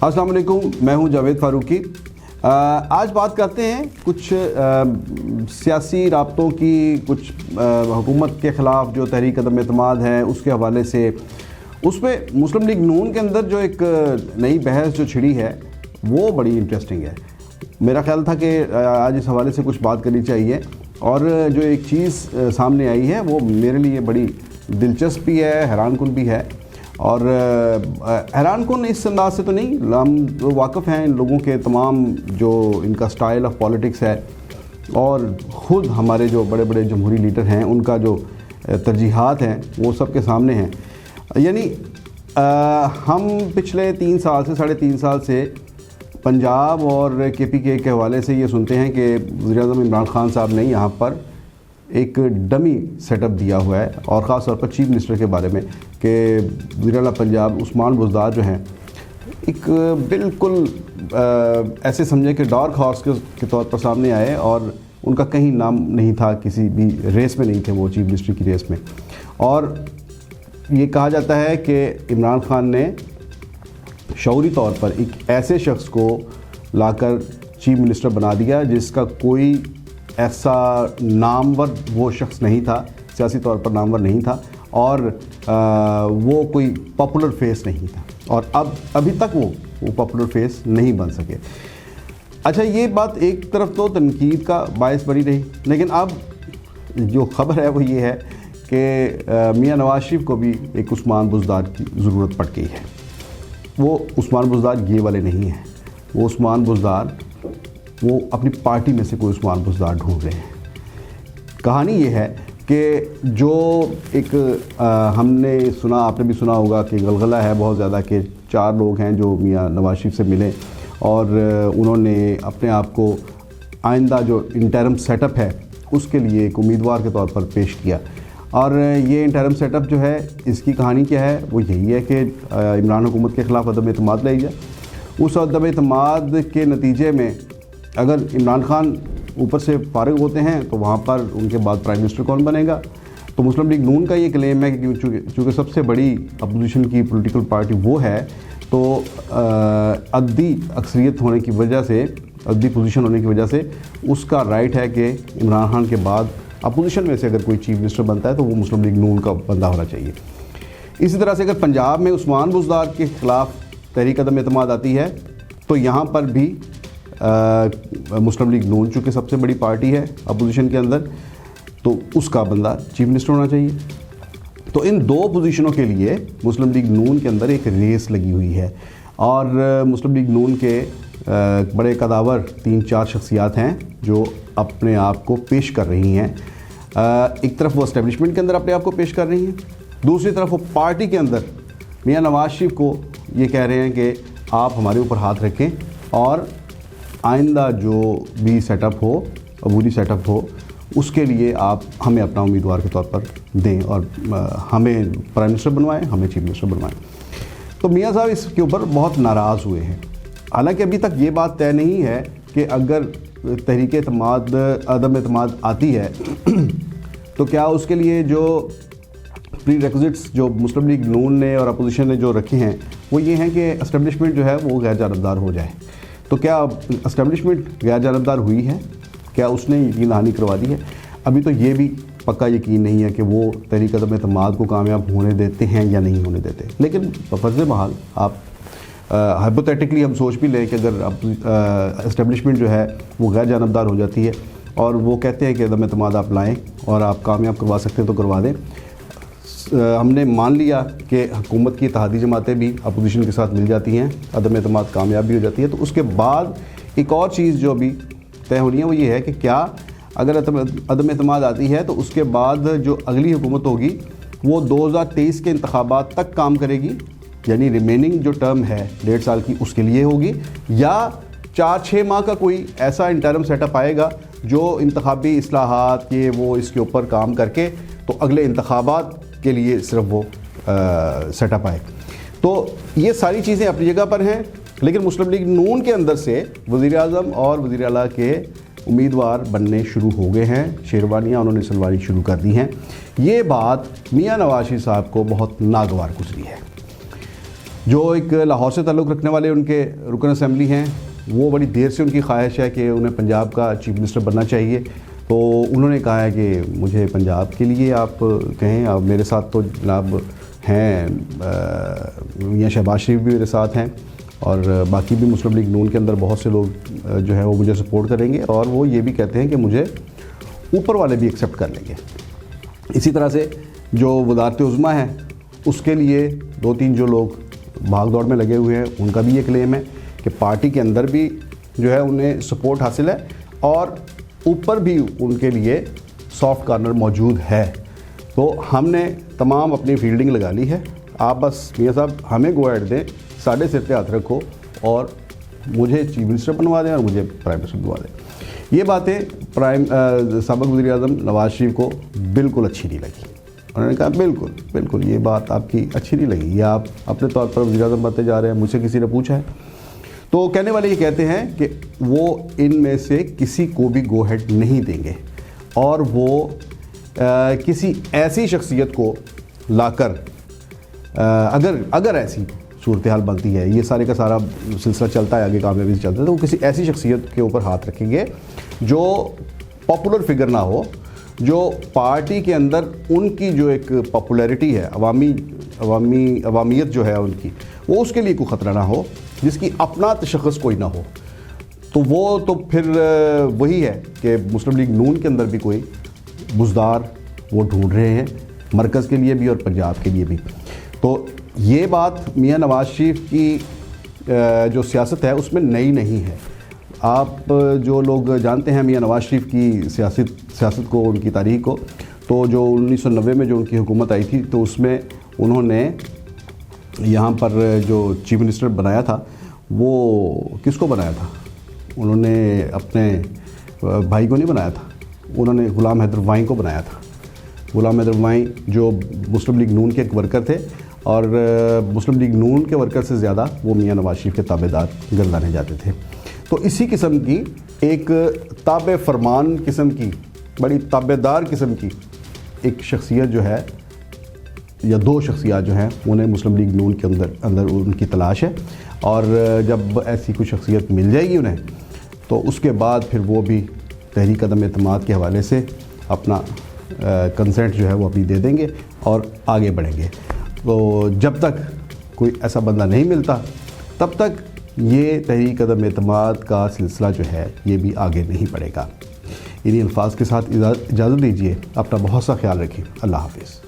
अस्सलाम वालेकुम, मैं हूं जावेद फ़ारूकी। आज बात करते हैं कुछ सियासी राब्तों की, कुछ हुकूमत के ख़िलाफ़ जो तहरीक अदम एतमाद है उसके हवाले से। उसमें मुस्लिम लीग नून के अंदर जो एक नई बहस जो छिड़ी है वो बड़ी इंटरेस्टिंग है। मेरा ख्याल था कि आज इस हवाले से कुछ बात करनी चाहिए, और जो एक चीज़ सामने आई है वो मेरे लिए बड़ी दिलचस्प भी है, हैरानकुन भी है। और हैरानकुन इस अंदाज से तो नहीं, हम वाक़फ़ हैं इन लोगों के तमाम जो इनका स्टाइल ऑफ पॉलिटिक्स है, और ख़ुद हमारे जो बड़े बड़े जमहूरी लीडर हैं उनका जो तरजीहात हैं वो सबके सामने हैं। यानी हम पिछले 3 साल से 3.5 साल से पंजाब और KPK के हवाले से ये सुनते हैं कि वज़ीर-ए-आज़म इमरान खान साहब ने यहाँ पर एक डमी सेटअप दिया हुआ है, और ख़ास तौर पर चीफ मिनिस्टर के बारे में कि वज़ीर आला पंजाब उस्मान बुज़दार जो हैं एक बिल्कुल ऐसे समझे कि डार्क हॉर्स के तौर पर सामने आए, और उनका कहीं नाम नहीं था, किसी भी रेस में नहीं थे वो, चीफ मिनिस्टर की रेस में। और ये कहा जाता है कि इमरान खान ने शऊरी तौर पर एक ऐसे शख्स को लाकर चीफ मिनिस्टर बना दिया जिसका कोई ऐसा नामवर वो शख्स नहीं था, सियासी तौर पर नामवर नहीं था, और वो कोई पॉपुलर फेस नहीं था, और अभी तक वो पॉपुलर फेस नहीं बन सके। अच्छा, ये बात एक तरफ तो तनकीद का बायस बनी रही, लेकिन अब जो ख़बर है वो ये है कि मियां नवाज शरीफ को भी एक उस्मान बुज़दार की ज़रूरत पड़ गई है। वो उस्मान बुज़दार ये वाले नहीं हैं, वो उस्मान बुज़दार वो अपनी पार्टी में से कोई उस्मान बुज़दार ढूंढ रहे हैं। कहानी ये है कि जो एक हमने सुना, आपने भी सुना होगा कि गलगला है बहुत ज़्यादा कि 4 लोग हैं जो मियां नवाज शरीफ से मिले, और उन्होंने अपने आप को आइंदा जो इंटरम सेटअप है उसके लिए एक उम्मीदवार के तौर पर पेश किया। और ये इंटरम सेटअप जो है, इसकी कहानी क्या है, वो यही है कि इमरान हुकूमत के ख़िलाफ़ अदम एतमाद लाई जाए। उस अदम एतमाद के नतीजे में अगर इमरान खान ऊपर से फारिग होते हैं तो वहाँ पर उनके बाद प्राइम मिनिस्टर कौन बनेगा। तो मुस्लिम लीग नून का ये क्लेम है कि चूँकि सबसे बड़ी अपोजिशन की पॉलिटिकल पार्टी वो है, तो अद्दी अक्सरियत होने की वजह से, अद्दी पोजीशन होने की वजह से उसका राइट है कि इमरान खान के बाद अपोजिशन में से अगर कोई चीफ मिनिस्टर बनता है तो वो मुस्लिम लीग नून का बंदा होना चाहिए। इसी तरह से अगर पंजाब में उस्मान बुज़दार के ख़िलाफ़ तहरीक अदम एतमाद आती है तो यहाँ पर भी मुस्लिम लीग नून चूँकि सबसे बड़ी पार्टी है अपोजिशन के अंदर, तो उसका बंदा चीफ मिनिस्टर होना चाहिए। तो इन 2 पोजीशनों के लिए मुस्लिम लीग नून के अंदर एक रेस लगी हुई है, और मुस्लिम लीग नून के बड़े कदावर 3-4 शख्सियात हैं जो अपने आप को पेश कर रही हैं। एक तरफ वो एस्टेब्लिशमेंट के अंदर अपने आप को पेश कर रही हैं, दूसरी तरफ वो पार्टी के अंदर मियां नवाज शरीफ को ये कह रहे हैं कि आप हमारे ऊपर हाथ रखें, और आइंदा जो भी सेटअप हो, अबूरी सेटअप हो, उसके लिए आप हमें अपना उम्मीदवार के तौर पर दें, और हमें प्राइम मिनिस्टर बनवाएं, हमें चीफ मिनिस्टर बनवाएं। तो मियां साहब इसके ऊपर बहुत नाराज़ हुए हैं। हालांकि अभी तक ये बात तय नहीं है कि अगर तहरीक अदम एतमाद आती है तो क्या उसके लिए जो प्री रेक्विजिट्स जो मुस्लिम लीग नून ने और अपोजिशन ने जो रखे हैं वो ये हैं कि एस्टेब्लिशमेंट जो है वो गैर जानबदार हो जाए। तो क्या एस्टेब्लिशमेंट गैर जानबदार हुई है? क्या उसने यकीन दहानी करवा दी है? अभी तो ये भी पक्का यकीन नहीं है कि वो तहरीक अदम एतमाद को कामयाब होने देते हैं या नहीं होने देते। लेकिन बफ़र्ज़ बहाल आप हाइपोथेटिकली हम सोच भी लें कि अगर अब एस्टेब्लिशमेंट जो है वो गैर जानबदार हो जाती है और वो कहते हैं कि अदम एतमाद आप लाएँ और आप कामयाब करवा सकते हैं तो करवा दें। हमने मान लिया कि हुकूमत की इत्तेहादी जमातें भी अपोजिशन के साथ मिल जाती हैं, अदम एतमाद कामयाब भी हो जाती है। तो उसके बाद एक और चीज़ जो अभी तय होनी है वो ये है कि क्या अगर अदम एतमाद आती है तो उसके बाद जो अगली हुकूमत होगी वो 2023 के इंतखाबात तक काम करेगी, यानी रिमेनिंग जो टर्म है 1.5 साल की उसके लिए होगी, या 4-6 माह का कोई ऐसा इंटरम सेटअप आएगा जो इंतखाबी इस्लाहात ये वो इसके ऊपर काम करके तो अगले इंतखाबात के लिए सिर्फ वो सेटअप आए। तो ये सारी चीज़ें अपनी जगह पर हैं, लेकिन मुस्लिम लीग नून के अंदर से वज़ीर आज़म और वज़ीर आला के उम्मीदवार बनने शुरू हो गए हैं, शेरवानियाँ उन्होंने सलवानी शुरू कर दी हैं। ये बात मियां नवाज शरीफ साहब को बहुत नागवार गुजरी है। جو ایک لاہور سے تعلق رکھنے والے ان کے رکن اسمبلی ہیں، وہ بڑی دیر سے ان کی خواہش ہے کہ انہیں پنجاب کا چیف منسٹر بننا چاہیے، تو انہوں نے کہا ہے کہ مجھے پنجاب کے لیے آپ کہیں. اب میرے ساتھ تو جناب ہیں میاں شہباز شریف بھی میرے ساتھ ہیں، اور باقی بھی مسلم لیگ نون کے اندر بہت سے لوگ جو ہے وہ مجھے سپورٹ کریں گے، اور وہ یہ بھی کہتے ہیں کہ مجھے اوپر والے بھی ایکسیپٹ کر لیں گے. اسی طرح سے جو وزارت عظمیٰ ہے اس کے لیے 2-3 جو لوگ بھاگ دوڑ میں لگے ہوئے ہیں، ان کا بھی یہ کلیم ہے کہ پارٹی کے اندر بھی جو ہے انہیں سپورٹ حاصل ہے اور اوپر بھی ان کے لیے سافٹ کارنر موجود ہے. تو ہم نے تمام اپنی فیلڈنگ لگا لی ہے، آپ بس میاں صاحب ہمیں گو ایڈ دیں، ساڑھے سر پہ ہاتھ رکھو اور مجھے چیف منسٹر بنوا دیں اور مجھے پرائم منسٹر بنوا دیں. یہ باتیں سابق وزیر اعظم نواز شریف کو بالکل اچھی نہیں لگی. انہوں نے کہا بالکل یہ بات آپ کی اچھی نہیں لگی، یہ آپ اپنے طور پر وزیر اعظم بنتے جا رہے ہیں، مجھ سے کسی نے پوچھا ہے. تو کہنے والے یہ کہتے ہیں کہ وہ ان میں سے کسی کو بھی گو ہیڈ نہیں دیں گے، اور وہ کسی ایسی شخصیت کو لا کر اگر ایسی صورتحال بنتی ہے، یہ سارے کا سارا سلسلہ چلتا ہے آگے کامیابی سے چلتا ہے، تو وہ کسی ایسی شخصیت کے اوپر ہاتھ رکھیں گے جو پاپولر فگر نہ ہو، جو پارٹی کے اندر ان کی جو ایک پاپولیرٹی ہے، عوامیت جو ہے ان کی، وہ اس کے لیے کوئی خطرہ نہ ہو، جس کی اپنا تشخص کوئی نہ ہو. تو وہ تو پھر وہی ہے کہ مسلم لیگ نون کے اندر بھی کوئی بزدار وہ ڈھونڈ رہے ہیں، مرکز کے لیے بھی اور پنجاب کے لیے بھی. تو یہ بات میاں نواز شریف کی جو سیاست ہے اس میں نئی نہیں ہے. آپ جو لوگ جانتے ہیں میاں نواز شریف کی سیاست کو، ان کی تاریخ کو، تو جو 1990 میں جو ان کی حکومت آئی تھی، تو اس میں انہوں نے یہاں پر جو چیف منسٹر بنایا تھا وہ کس کو بنایا تھا؟ انہوں نے اپنے بھائی کو نہیں بنایا تھا، انہوں نے غلام حیدر وائیں کو بنایا تھا. غلام حیدر وائیں جو مسلم لیگ نون کے ایک ورکر تھے، اور مسلم لیگ نون کے ورکر سے زیادہ وہ میاں نواز شریف کے تابع دار گردانے جاتے تھے. تو اسی قسم کی ایک تابع فرمان قسم کی، بڑی تابع دار قسم کی ایک شخصیت جو ہے، یا 2 شخصیات جو ہیں، انہیں مسلم لیگ نون کے اندر ان کی تلاش ہے. اور جب ایسی کوئی شخصیت مل جائے گی انہیں، تو اس کے بعد پھر وہ بھی تحریک عدم اعتماد کے حوالے سے اپنا کنسنٹ جو ہے وہ اپنی دے دیں گے اور آگے بڑھیں گے. تو جب تک کوئی ایسا بندہ نہیں ملتا، تب تک یہ تحریک عدم اعتماد کا سلسلہ جو ہے یہ بھی آگے نہیں بڑھے گا. انہی الفاظ کے ساتھ اجازت دیجیے، اپنا بہت سا خیال رکھیں. اللہ حافظ.